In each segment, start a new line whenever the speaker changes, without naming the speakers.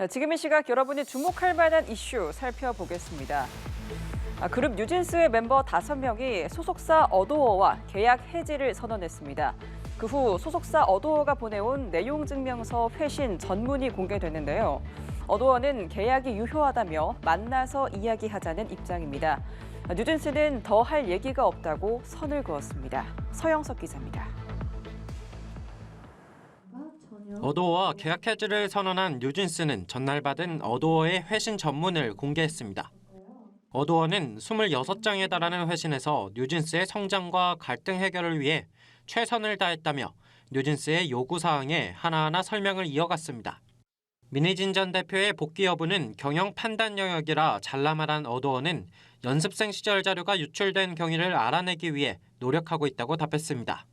지금 이 시각 여러분이 주목할 만한 이슈 살펴보겠습니다. 그룹 뉴진스의 멤버 5명이 소속사 어도어와 계약 해지를 선언했습니다. 그 후 소속사 어도어가 보내온 내용 증명서 회신 전문이 공개됐는데요. 어도어는 계약이 유효하다며 만나서 이야기하자는 입장입니다. 뉴진스는 더 할 얘기가 없다고 선을 그었습니다. 서영석 기자입니다.
어도어와 계약 해지를 선언한 뉴진스는 전날 받은 어도어의 회신 전문을 공개했습니다. 어도어는 26장에 달하는 회신에서 뉴진스의 성장과 갈등 해결을 위해 최선을 다했다며 뉴진스의 요구사항에 하나하나 설명을 이어갔습니다. 민희진 전 대표의 복귀 여부는 경영 판단 영역이라 잘라말한 어도어는 연습생 시절 자료가 유출된 경위를 알아내기 위해 노력하고 있다고 답했습니다.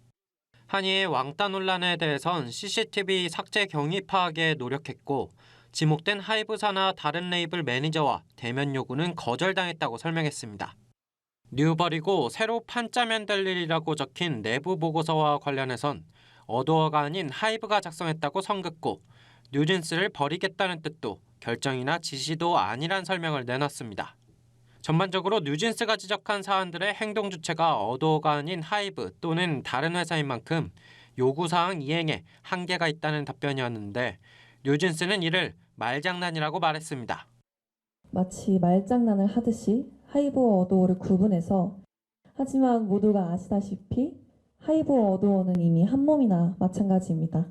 한이의 왕따 논란에 대해선 CCTV 삭제 경위 파악에 노력했고 지목된 하이브사나 다른 레이블 매니저와 대면 요구는 거절당했다고 설명했습니다. 뉴버리고 새로 판짜면 될 일이라고 적힌 내부 보고서와 관련해선 어도어가 아닌 하이브가 작성했다고 선긋고 뉴진스를 버리겠다는 뜻도 결정이나 지시도 아니란 설명을 내놨습니다. 전반적으로 뉴진스가 지적한 사안들의 행동 주체가 어도어가 아닌 하이브 또는 다른 회사인 만큼 요구사항 이행에 한계가 있다는 답변이었는데 뉴진스는 이를 말장난이라고 말했습니다.
마치 말장난을 하듯이 하이브와 어도어를 구분해서 하지만 모두가 아시다시피 하이브와 어도어는 이미 한 몸이나 마찬가지입니다.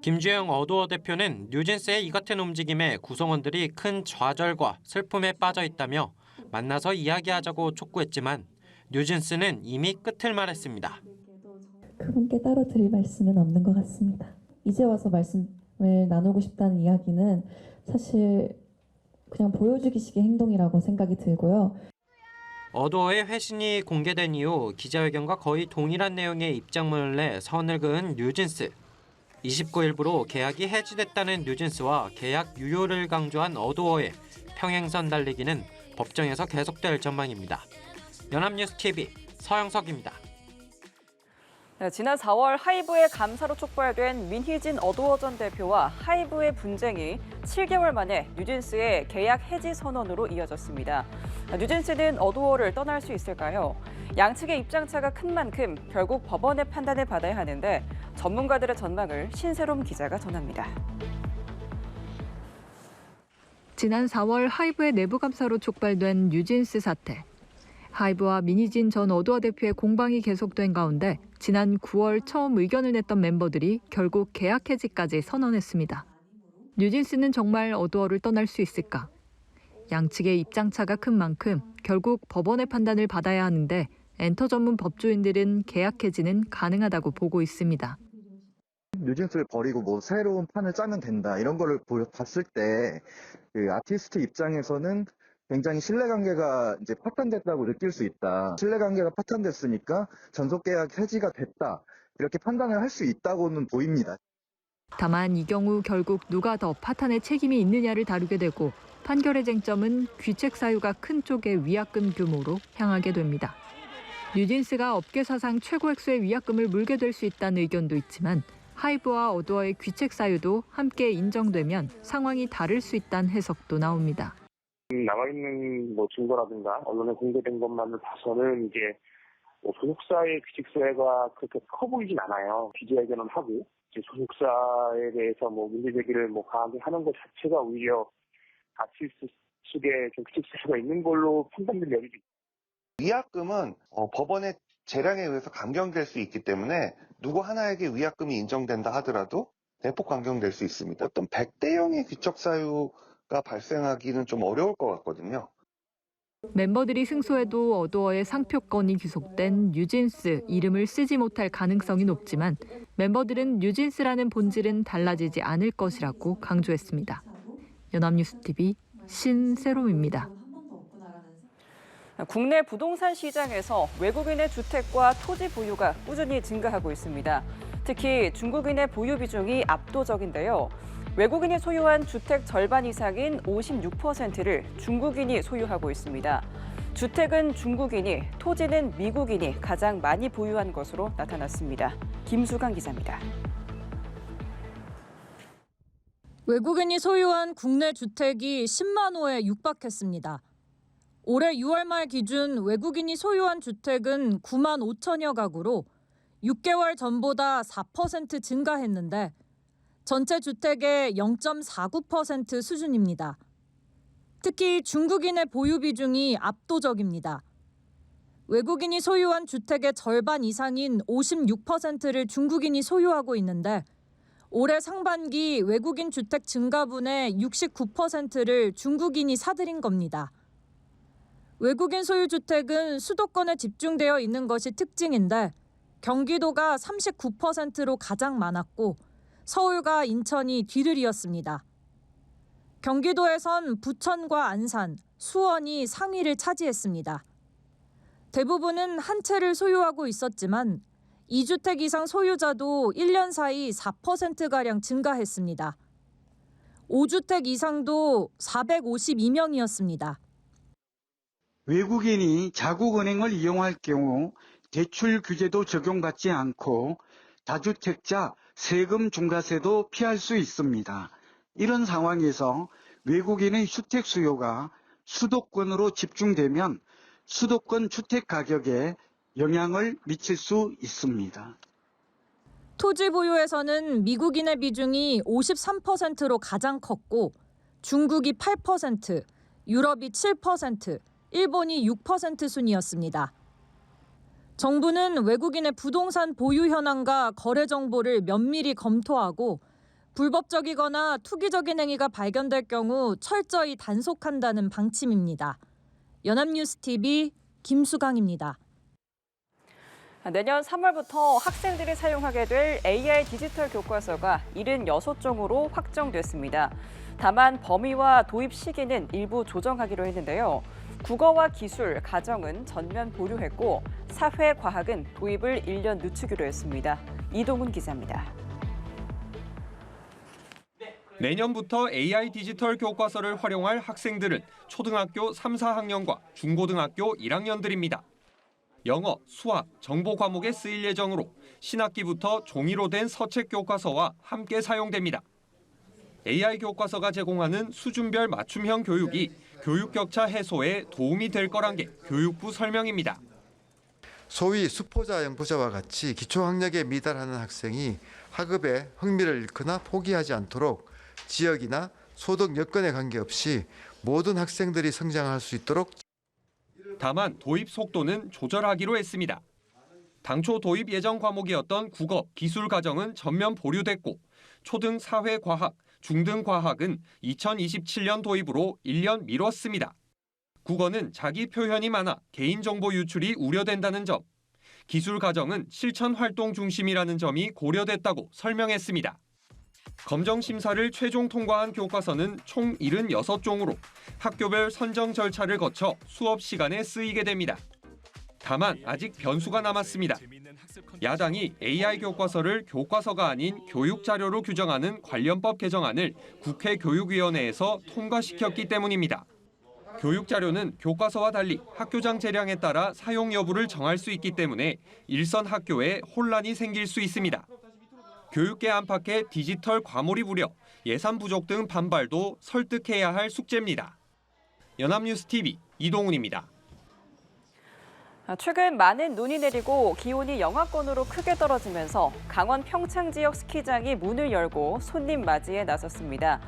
김주영 어도어 대표는 뉴진스의 이 같은 움직임에 구성원들이 큰 좌절과 슬픔에 빠져 있다며 만나서 이야기하자고 촉구했지만 뉴진스는 이미 끝을 말했습니다.
그분께 따로 드릴 말씀은 없는 것 같습니다. 이제 와서 말씀을 나누고 싶다는 이야기는 사실 그냥 보여주기식의 행동이라고 생각이 들고요.
어도어의 회신이 공개된 이후 기자회견과 거의 동일한 내용의 입장문을 내 선을 그은 뉴진스. 29일부로 계약이 해지됐다는 뉴진스와 계약 유효를 강조한 어도어의 평행선 달리기는 법정에서 계속될 전망입니다. 연합뉴스TV 서영석입니다.
지난 4월 하이브의 감사로 촉발된 민희진 어도어 전 대표와 하이브의 분쟁이 7개월 만에 뉴진스의 계약 해지 선언으로 이어졌습니다. 뉴진스는 어도어를 떠날 수 있을까요? 양측의 입장차가 큰 만큼 결국 법원의 판단을 받아야 하는데 전문가들의 전망을 신세롬 기자가 전합니다.
지난 4월 하이브의 내부 감사로 촉발된 뉴진스 사태. 하이브와 민희진 전 어도어 대표의 공방이 계속된 가운데 지난 9월 처음 의견을 냈던 멤버들이 결국 계약 해지까지 선언했습니다. 뉴진스는 정말 어도어를 떠날 수 있을까? 양측의 입장차가 큰 만큼 결국 법원의 판단을 받아야 하는데 엔터 전문 법조인들은 계약 해지는 가능하다고 보고 있습니다.
뉴진스를 버리고 뭐 새로운 판을 짜면 된다 이런 거를 봤을 때 그 아티스트 입장에서는 굉장히 신뢰관계가 이제 파탄됐다고 느낄 수 있다. 신뢰관계가 파탄됐으니까 전속계약 해지가 됐다. 이렇게 판단을 할 수 있다고는 보입니다.
다만 이 경우 결국 누가 더 파탄의 책임이 있느냐를 다루게 되고 판결의 쟁점은 귀책 사유가 큰 쪽의 위약금 규모로 향하게 됩니다. 뉴진스가 업계 사상 최고 액수의 위약금을 물게 될 수 있다는 의견도 있지만 하이브와 어도어의 귀책 사유도 함께 인정되면 상황이 다를 수 있다는 해석도 나옵니다.
남아있는 증거라든가 언론에 공개된 것만을 봐서는 이제 소속사의 규칙 사유가 그렇게 커 보이진 않아요. 기자회견을 하고 이제 소속사에 대해서 문제 제기를 강하게 하는 것 자체가 오히려 아티스트 측에 좀 규칙 사유가 있는 걸로 판단될 여지도 있습니다.
위약금은 법원의 재량에 의해서 감경될 수 있기 때문에 누구 하나에게 위약금이 인정된다 하더라도 대폭 감경될 수 있습니다. 어떤 100대 0의 귀책 사유가 발생하기는 좀 어려울 것 같거든요.
멤버들이 승소해도 어도어의 상표권이 귀속된 뉴진스 이름을 쓰지 못할 가능성이 높지만 멤버들은 뉴진스라는 본질은 달라지지 않을 것이라고 강조했습니다. 연합뉴스TV 신세롬입니다.
국내 부동산 시장에서 외국인의 주택과 토지 보유가 꾸준히 증가하고 있습니다. 특히 중국인의 보유 비중이 압도적인데요. 외국인이 소유한 주택 절반 이상인 56%를 중국인이 소유하고 있습니다. 주택은 중국인이, 토지는 미국인이 가장 많이 보유한 것으로 나타났습니다. 김수강 기자입니다.
외국인이 소유한 국내 주택이 10만 호에 육박했습니다. 올해 6월 말 기준 외국인이 소유한 주택은 9만 5천여 가구로 6개월 전보다 4% 증가했는데 전체 주택의 0.49% 수준입니다. 특히 중국인의 보유 비중이 압도적입니다. 외국인이 소유한 주택의 절반 이상인 56%를 중국인이 소유하고 있는데 올해 상반기 외국인 주택 증가분의 69%를 중국인이 사들인 겁니다. 외국인 소유 주택은 수도권에 집중되어 있는 것이 특징인데 경기도가 39%로 가장 많았고 서울과 인천이 뒤를 이었습니다. 경기도에선 부천과 안산, 수원이 상위를 차지했습니다. 대부분은 한 채를 소유하고 있었지만 2주택 이상 소유자도 1년 사이 4%가량 증가했습니다. 5주택 이상도 452명이었습니다.
외국인이 자국은행을 이용할 경우 대출 규제도 적용받지 않고 다주택자 세금 중과세도 피할 수 있습니다. 이런 상황에서 외국인의 주택 수요가 수도권으로 집중되면 수도권 주택 가격에 영향을 미칠 수 있습니다.
토지 보유에서는 미국인의 비중이 53%로 가장 컸고 중국이 8%, 유럽이 7%, 일본이 6% 순이었습니다. 정부는 외국인의 부동산 보유 현황과 거래 정보를 면밀히 검토하고 불법적이거나 투기적인 행위가 발견될 경우 철저히 단속한다는 방침입니다. 연합뉴스TV 김수강입니다.
내년 3월부터 학생들이 사용하게 될 AI 디지털 교과서가 76종으로 확정됐습니다. 다만 범위와 도입 시기는 일부 조정하기로 했는데요. 국어와 기술, 가정은 전면 보류했고 사회, 과학은 도입을 1년 늦추기로 했습니다. 이동훈 기자입니다.
내년부터 AI 디지털 교과서를 활용할 학생들은 초등학교 3, 4학년과 중고등학교 1학년들입니다. 영어, 수학, 정보 과목에 쓰일 예정으로 신학기부터 종이로 된 서책 교과서와 함께 사용됩니다. AI 교과서가 제공하는 수준별 맞춤형 교육이 교육 격차 해소에 도움이 될 거란 게 교육부 설명입니다.
소위 수포자, 연포자와 같이 기초학력에 미달하는 학생이 학업에 흥미를 잃거나 포기하지 않도록 지역이나 소득 여건에 관계없이 모든 학생들이 성장할 수 있도록.
다만 도입 속도는 조절하기로 했습니다. 당초 도입 예정 과목이었던 국어, 기술, 가정은 전면 보류됐고 초등 사회 과학, 중등 과학은 2027년 도입으로 1년 미뤘습니다. 국어는 자기 표현이 많아 개인정보 유출이 우려된다는 점, 기술 가정은 실천 활동 중심이라는 점이 고려됐다고 설명했습니다. 검정 심사를 최종 통과한 교과서는 총 76종으로 학교별 선정 절차를 거쳐 수업 시간에 쓰이게 됩니다. 다만 아직 변수가 남았습니다. 야당이 AI 교과서를 교과서가 아닌 교육 자료로 규정하는 관련법 개정안을 국회 교육위원회에서 통과시켰기 때문입니다. 교육 자료는 교과서와 달리 학교장 재량에 따라 사용 여부를 정할 수 있기 때문에 일선 학교에 혼란이 생길 수 있습니다. 교육계 안팎의 디지털 과몰입 우려, 예산 부족 등 반발도 설득해야 할 숙제입니다. 연합뉴스TV 이동훈입니다.
최근 많은 눈이 내리고 기온이 영하권으로 크게 떨어지면서 강원 평창 지역 스키장이 문을 열고 손님 맞이에 나섰습니다.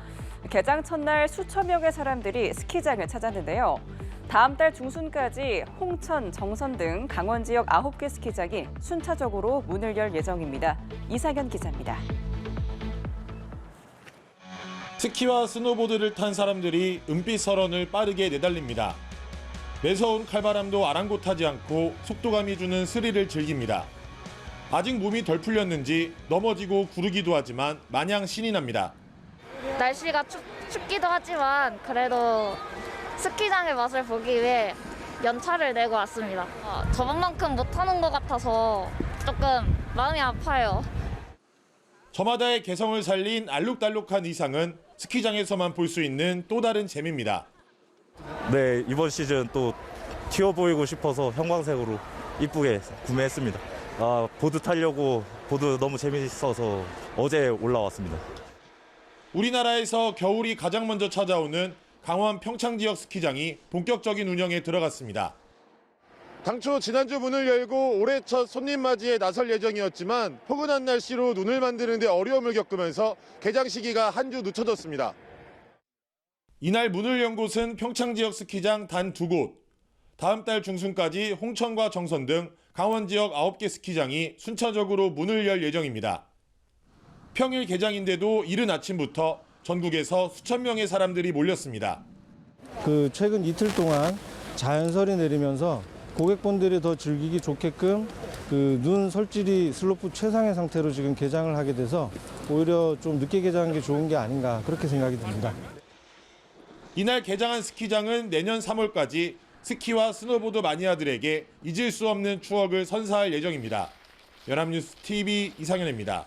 개장 첫날 수천 명의 사람들이 스키장을 찾았는데요. 다음 달 중순까지 홍천, 정선 등 강원 지역 9개 스키장이 순차적으로 문을 열 예정입니다. 이상현 기자입니다.
스키와 스노보드를 탄 사람들이 은빛 설원을 빠르게 내달립니다. 매서운 칼바람도 아랑곳하지 않고 속도감이 주는 스릴을 즐깁니다. 아직 몸이 덜 풀렸는지 넘어지고 구르기도 하지만 마냥 신이 납니다.
날씨가 춥기도 하지만 그래도 스키장의 맛을 보기 위해 연차를 내고 왔습니다. 저번만큼 못하는 것 같아서 조금 마음이 아파요.
저마다의 개성을 살린 알록달록한 의상은 스키장에서만 볼 수 있는 또 다른 재미입니다.
네, 이번 시즌 또 튀어 보이고 싶어서 형광색으로 이쁘게 구매했습니다. 보드 타려고 보드 너무 재미있어서 어제 올라왔습니다.
우리나라에서 겨울이 가장 먼저 찾아오는 강원 평창 지역 스키장이 본격적인 운영에 들어갔습니다. 당초 지난주 문을 열고 올해 첫 손님 맞이에 나설 예정이었지만 포근한 날씨로 눈을 만드는 데 어려움을 겪으면서 개장 시기가 한 주 늦춰졌습니다. 이날 문을 연 곳은 평창 지역 스키장 단 2곳. 다음 달 중순까지 홍천과 정선 등 강원 지역 9개 스키장이 순차적으로 문을 열 예정입니다. 평일 개장인데도 이른 아침부터 전국에서 수천 명의 사람들이 몰렸습니다.
최근 이틀 동안 자연설이 내리면서 고객분들이 더 즐기기 좋게끔 눈 설질이 슬로프 최상의 상태로 지금 개장을 하게 돼서 오히려 좀 늦게 개장한 게 좋은 게 아닌가 그렇게 생각이 듭니다.
이날 개장한 스키장은 내년 3월까지 스키와 스노보드 마니아들에게 잊을 수 없는 추억을 선사할 예정입니다. 연합뉴스 TV 이상현입니다.